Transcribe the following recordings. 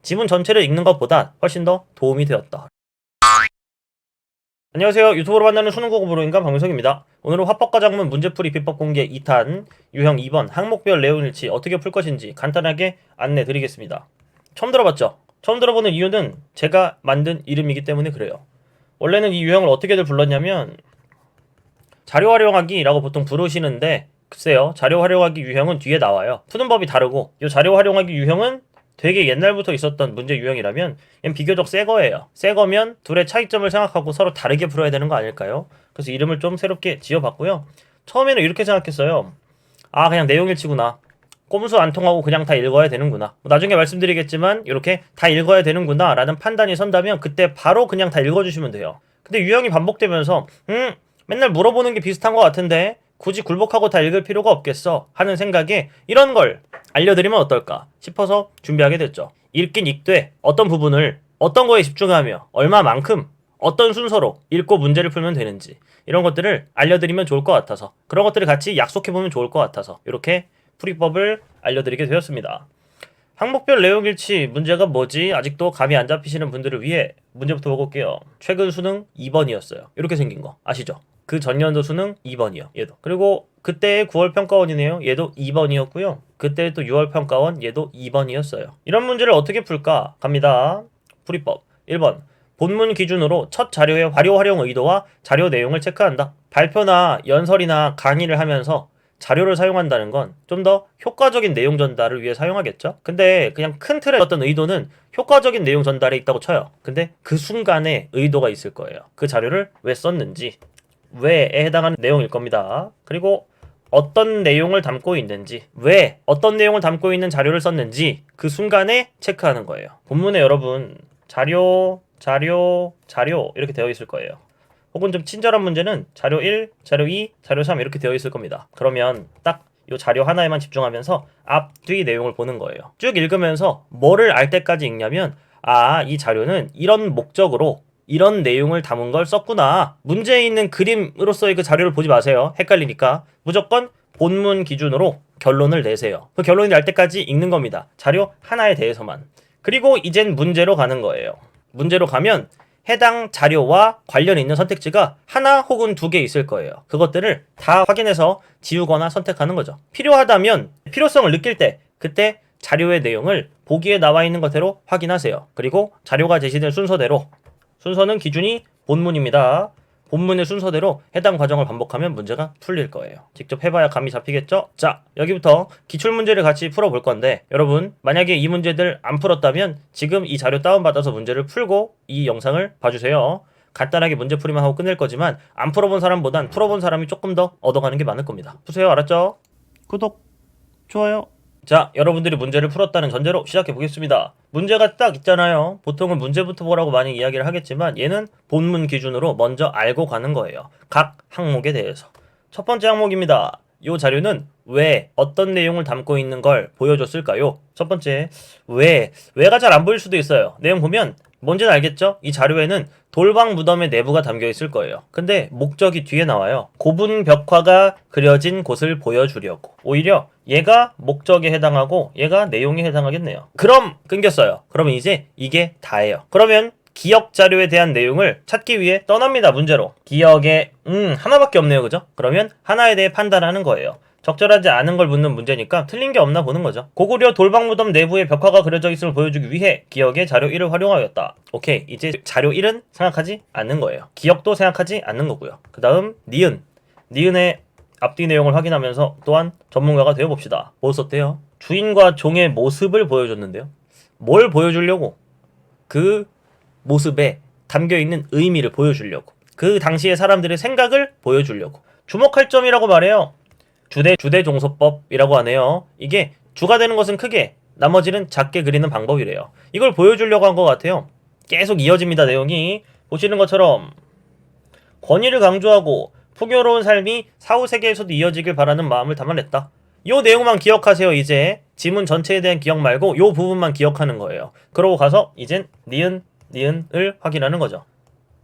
지문 전체를 읽는 것보다 훨씬 더 도움이 되었다. 안녕하세요. 유튜브로 만나는 수능국어 브로인간 박민석입니다. 오늘은 화법과 작문 문제풀이 비법 공개 2탄 유형 2번 항목별 내용일치 어떻게 풀 것인지 간단하게 안내 드리겠습니다. 처음 들어봤죠? 처음 들어보는 이유는 제가 만든 이름이기 때문에 그래요. 원래는 이 유형을 어떻게들 불렀냐면 자료 활용하기라고 보통 부르시는데 글쎄요. 자료 활용하기 유형은 뒤에 나와요. 푸는 법이 다르고 이 자료 활용하기 유형은 되게 옛날부터 있었던 문제 유형이라면 얘는 비교적 새 거예요. 새 거면 둘의 차이점을 생각하고 서로 다르게 풀어야 되는 거 아닐까요? 그래서 이름을 좀 새롭게 지어봤고요. 처음에는 이렇게 생각했어요. 아 그냥 내용일치구나. 꼼수 안 통하고 그냥 다 읽어야 되는구나. 나중에 말씀드리겠지만 이렇게 다 읽어야 되는구나 라는 판단이 선다면 그때 바로 그냥 다 읽어주시면 돼요. 근데 유형이 반복되면서 맨날 물어보는 게 비슷한 것 같은데 굳이 굴복하고 다 읽을 필요가 없겠어 하는 생각에 이런 걸 알려드리면 어떨까 싶어서 준비하게 됐죠. 읽긴 읽되 어떤 부분을 어떤 거에 집중하며 얼마만큼 어떤 순서로 읽고 문제를 풀면 되는지 이런 것들을 알려드리면 좋을 것 같아서 그런 것들을 같이 약속해보면 좋을 것 같아서 이렇게 풀이법을 알려드리게 되었습니다. 항목별 내용일치 문제가 뭐지? 아직도 감이 안 잡히시는 분들을 위해 문제부터 보고 올게요. 최근 수능 2번이었어요. 이렇게 생긴 거 아시죠? 그 전년도 수능 2번이요. 얘도. 그리고 그때의 9월 평가원이네요. 얘도 2번이었고요. 그때 또 6월 평가원 얘도 2번이었어요. 이런 문제를 어떻게 풀까? 갑니다. 풀이법 1번 본문 기준으로 첫 자료의 활용 의도와 자료 내용을 체크한다. 발표나 연설이나 강의를 하면서 자료를 사용한다는 건 좀 더 효과적인 내용 전달을 위해 사용하겠죠? 근데 그냥 큰 틀의 어떤 의도는 효과적인 내용 전달에 있다고 쳐요. 근데 그 순간에 의도가 있을 거예요. 그 자료를 왜 썼는지, 왜에 해당하는 내용일 겁니다. 그리고 어떤 내용을 담고 있는지, 왜 어떤 내용을 담고 있는 자료를 썼는지 그 순간에 체크하는 거예요. 본문에 여러분 자료 이렇게 되어 있을 거예요. 혹은 좀 친절한 문제는 자료 1, 자료 2, 자료 3 이렇게 되어 있을 겁니다. 그러면 딱 이 자료 하나에만 집중하면서 앞, 뒤 내용을 보는 거예요. 쭉 읽으면서 뭐를 알 때까지 읽냐면 아, 이 자료는 이런 목적으로 이런 내용을 담은 걸 썼구나. 문제에 있는 그림으로서의 그 자료를 보지 마세요. 헷갈리니까. 무조건 본문 기준으로 결론을 내세요. 그 결론이 날 때까지 읽는 겁니다. 자료 하나에 대해서만. 그리고 이젠 문제로 가는 거예요. 문제로 가면 해당 자료와 관련 있는 선택지가 하나 혹은 두 개 있을 거예요. 그것들을 다 확인해서 지우거나 선택하는 거죠. 필요하다면 필요성을 느낄 때 그때 자료의 내용을 보기에 나와 있는 것대로 확인하세요. 그리고 자료가 제시된 순서대로 순서는 기준이 본문입니다. 본문의 순서대로 해당 과정을 반복하면 문제가 풀릴 거예요. 직접 해봐야 감이 잡히겠죠? 자, 여기부터 기출문제를 같이 풀어볼 건데 여러분 만약에 이 문제들 안 풀었다면 지금 이 자료 다운받아서 문제를 풀고 이 영상을 봐주세요. 간단하게 문제풀이만 하고 끝낼 거지만 안 풀어본 사람보단 풀어본 사람이 조금 더 얻어가는 게 많을 겁니다. 푸세요. 알았죠? 구독, 좋아요. 자, 여러분들이 문제를 풀었다는 전제로 시작해 보겠습니다. 문제가 딱 있잖아요. 보통은 문제부터 보라고 많이 이야기를 하겠지만 얘는 본문 기준으로 먼저 알고 가는 거예요. 각 항목에 대해서. 첫 번째 항목입니다. 이 자료는 왜 어떤 내용을 담고 있는 걸 보여줬을까요? 첫 번째, 왜가 잘 안 보일 수도 있어요. 내용 보면 뭔지는 알겠죠? 이 자료에는 돌방 무덤의 내부가 담겨 있을 거예요. 근데 목적이 뒤에 나와요. 고분 벽화가 그려진 곳을 보여주려고. 오히려 얘가 목적에 해당하고 얘가 내용에 해당하겠네요. 그럼 끊겼어요. 그러면 이제 이게 다예요. 그러면 기억 자료에 대한 내용을 찾기 위해 떠납니다. 문제로. 기억에 하나밖에 없네요. 그죠? 그러면 하나에 대해 판단하는 거예요. 적절하지 않은 걸 묻는 문제니까 틀린 게 없나 보는 거죠. 고구려 돌방무덤 내부에 벽화가 그려져 있음을 보여주기 위해 기억의 자료 1을 활용하였다. 오케이, 이제 자료 1은 생각하지 않는 거예요. 기억도 생각하지 않는 거고요. 그 다음 니은의 앞뒤 내용을 확인하면서 또한 전문가가 되어봅시다. 뭐 썼대요? 주인과 종의 모습을 보여줬는데요. 뭘 보여주려고? 그 모습에 담겨있는 의미를 보여주려고. 그 당시의 사람들의 생각을 보여주려고. 주목할 점이라고 말해요. 주대종소법이라고 하네요. 이게 주가 되는 것은 크게, 나머지는 작게 그리는 방법이래요. 이걸 보여주려고 한 것 같아요. 계속 이어집니다. 내용이 보시는 것처럼 권위를 강조하고 풍요로운 삶이 사후세계에서도 이어지길 바라는 마음을 담아냈다. 요 내용만 기억하세요. 이제 지문 전체에 대한 기억 말고 요 부분만 기억하는 거예요. 그러고 가서 이젠 니은을 확인하는 거죠.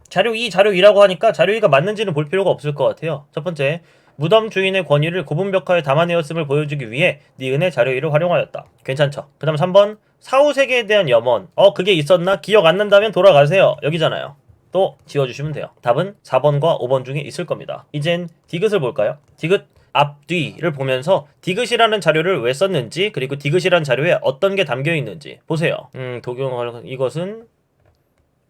자료 2, 자료 2라고 하니까 자료 2가 맞는지는 볼 필요가 없을 것 같아요. 첫 번째, 무덤 주인의 권위를 고분벽화에 담아내었음을 보여주기 위해 니은의 자료 2를 활용하였다. 괜찮죠? 그 다음 3번, 사후세계에 대한 염원. 그게 있었나? 기억 안 난다면 돌아가세요. 여기잖아요. 또 지워주시면 돼요. 답은 4번과 5번 중에 있을 겁니다. 이젠 디귿을 볼까요? 디귿 앞뒤를 보면서 디귿이라는 자료를 왜 썼는지, 그리고 디귿이라는 자료에 어떤 게 담겨 있는지 보세요. 이것은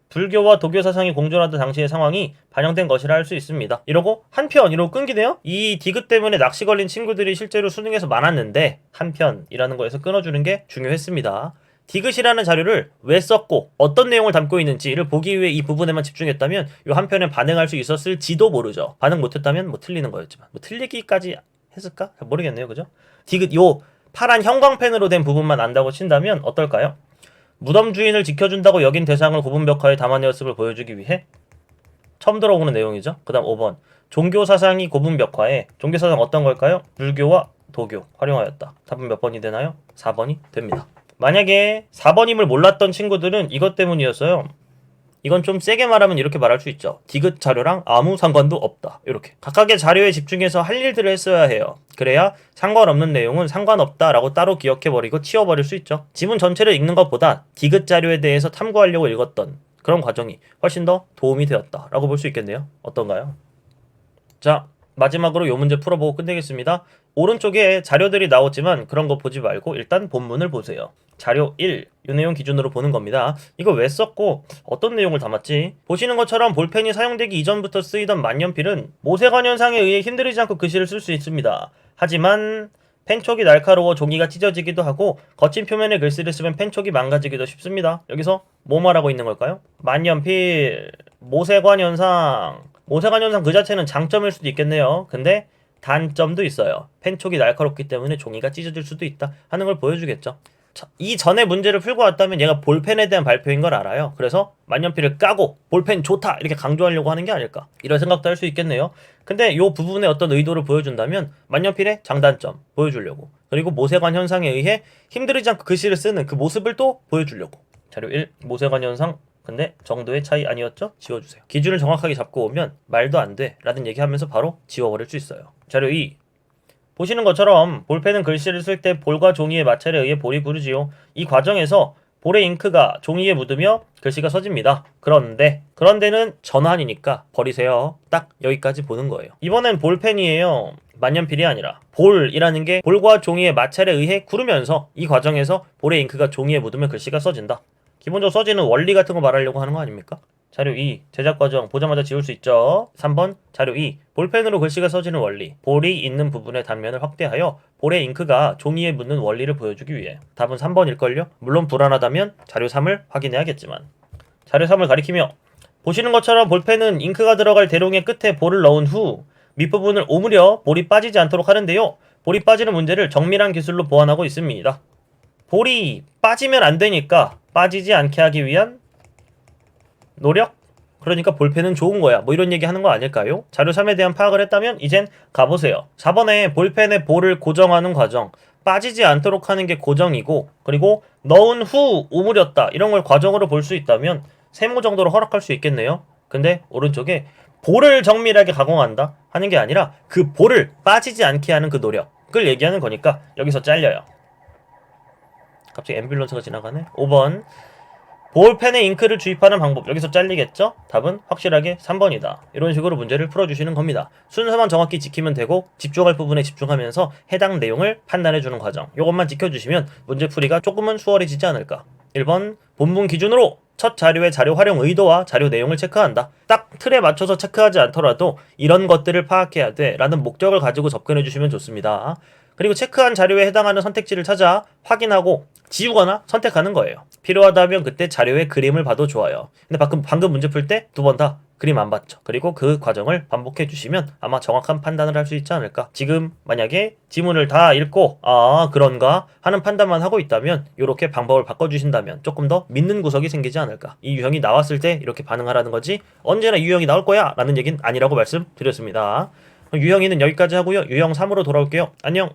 불교와 도교 사상이 공존하던 당시의 상황이 반영된 것이라 할 수 있습니다. 이러고 한편 이러고 끊기네요. 이 디귿 때문에 낚시 걸린 친구들이 실제로 수능에서 많았는데 한편이라는 거에서 끊어주는 게 중요했습니다. 디귿이라는 자료를 왜 썼고 어떤 내용을 담고 있는지를 보기 위해 이 부분에만 집중했다면 이 한편에 반응할 수 있었을지도 모르죠. 반응 못했다면 뭐 틀리는 거였지만 뭐 틀리기까지 했을까? 모르겠네요. 그죠? 디귿 요 파란 형광펜으로 된 부분만 안다고 친다면 어떨까요? 무덤 주인을 지켜준다고 여긴 대상을 고분 벽화에 담아내었음을 보여주기 위해. 처음 들어보는 내용이죠. 그 다음 5번 종교 사상이 고분 벽화에. 종교 사상 어떤 걸까요? 불교와 도교 활용하였다. 답은 몇 번이 되나요? 4번이 됩니다. 만약에 4번임을 몰랐던 친구들은 이것 때문이었어요. 이건 좀 세게 말하면 이렇게 말할 수 있죠. 디귿 자료랑 아무 상관도 없다. 이렇게 각각의 자료에 집중해서 할 일들을 했어야 해요. 그래야 상관없는 내용은 상관없다라고 따로 기억해버리고 치워버릴 수 있죠. 지문 전체를 읽는 것보다 디귿 자료에 대해서 탐구하려고 읽었던 그런 과정이 훨씬 더 도움이 되었다라고 볼 수 있겠네요. 어떤가요? 자, 마지막으로 이 문제 풀어보고 끝내겠습니다. 오른쪽에 자료들이 나오지만 그런 거 보지 말고 일단 본문을 보세요. 자료 1, 이 내용 기준으로 보는 겁니다. 이거 왜 썼고 어떤 내용을 담았지? 보시는 것처럼 볼펜이 사용되기 이전부터 쓰이던 만년필은 모세관 현상에 의해 힘들이지 않고 글씨를 쓸 수 있습니다. 하지만 펜촉이 날카로워 종이가 찢어지기도 하고 거친 표면의 글씨를 쓰면 펜촉이 망가지기도 쉽습니다. 여기서 뭐 말하고 있는 걸까요? 만년필, 모세관 현상. 모세관 현상 그 자체는 장점일 수도 있겠네요. 근데 단점도 있어요. 펜촉이 날카롭기 때문에 종이가 찢어질 수도 있다 하는 걸 보여주겠죠. 이 전에 문제를 풀고 왔다면 얘가 볼펜에 대한 발표인 걸 알아요. 그래서 만년필을 까고 볼펜 좋다 이렇게 강조하려고 하는 게 아닐까, 이런 생각도 할 수 있겠네요. 근데 이 부분에 어떤 의도를 보여준다면 만년필의 장단점 보여주려고, 그리고 모세관 현상에 의해 힘들지 않고 글씨를 쓰는 그 모습을 또 보여주려고. 자료 1, 모세관 현상. 근데 정도의 차이 아니었죠? 지워주세요. 기준을 정확하게 잡고 오면 말도 안 돼 라는 얘기하면서 바로 지워버릴 수 있어요. 자료 2, 보시는 것처럼 볼펜은 글씨를 쓸 때 볼과 종이의 마찰에 의해 볼이 부르지요. 이 과정에서 볼의 잉크가 종이에 묻으며 글씨가 써집니다. 그런데는 전환이니까 버리세요. 딱 여기까지 보는 거예요. 이번엔 볼펜이에요. 만년필이 아니라 볼이라는 게 볼과 종이의 마찰에 의해 구르면서 이 과정에서 볼의 잉크가 종이에 묻으면 글씨가 써진다. 기본적으로 써지는 원리 같은 거 말하려고 하는 거 아닙니까? 자료 2, 제작 과정 보자마자 지울 수 있죠. 3번 자료 2, 볼펜으로 글씨가 써지는 원리. 볼이 있는 부분의 단면을 확대하여 볼의 잉크가 종이에 묻는 원리를 보여주기 위해. 답은 3번일걸요? 물론 불안하다면 자료 3을 확인해야겠지만. 자료 3을 가리키며 보시는 것처럼 볼펜은 잉크가 들어갈 대롱의 끝에 볼을 넣은 후 밑부분을 오므려 볼이 빠지지 않도록 하는데요. 볼이 빠지는 문제를 정밀한 기술로 보완하고 있습니다. 볼이 빠지면 안 되니까 빠지지 않게 하기 위한 노력? 그러니까 볼펜은 좋은 거야. 뭐 이런 얘기 하는 거 아닐까요? 자료 3에 대한 파악을 했다면 이젠 가보세요. 4번에 볼펜에 볼을 고정하는 과정. 빠지지 않도록 하는 게 고정이고, 그리고 넣은 후 오므렸다 이런 걸 과정으로 볼 수 있다면 세모 정도로 허락할 수 있겠네요. 근데 오른쪽에 볼을 정밀하게 가공한다 하는 게 아니라 그 볼을 빠지지 않게 하는 그 노력을 얘기하는 거니까 여기서 잘려요. 갑자기 앰뷸런스가 지나가네. 5번 볼펜에 잉크를 주입하는 방법. 여기서 잘리겠죠? 답은 확실하게 3번이다. 이런 식으로 문제를 풀어주시는 겁니다. 순서만 정확히 지키면 되고 집중할 부분에 집중하면서 해당 내용을 판단해주는 과정. 이것만 지켜주시면 문제풀이가 조금은 수월해지지 않을까. 1번 본문 기준으로 첫 자료의 자료 활용 의도와 자료 내용을 체크한다. 딱 틀에 맞춰서 체크하지 않더라도 이런 것들을 파악해야 돼 라는 목적을 가지고 접근해주시면 좋습니다. 그리고 체크한 자료에 해당하는 선택지를 찾아 확인하고 지우거나 선택하는 거예요. 필요하다면 그때 자료의 그림을 봐도 좋아요. 근데 방금 문제 풀 때 2번 다 그림 안 봤죠. 그리고 그 과정을 반복해 주시면 아마 정확한 판단을 할 수 있지 않을까. 지금 만약에 지문을 다 읽고 그런가 하는 판단만 하고 있다면 이렇게 방법을 바꿔주신다면 조금 더 믿는 구석이 생기지 않을까. 이 유형이 나왔을 때 이렇게 반응하라는 거지 언제나 이 유형이 나올 거야 라는 얘기는 아니라고 말씀드렸습니다. 유형 2는 여기까지 하고요. 유형 3으로 돌아올게요. 안녕.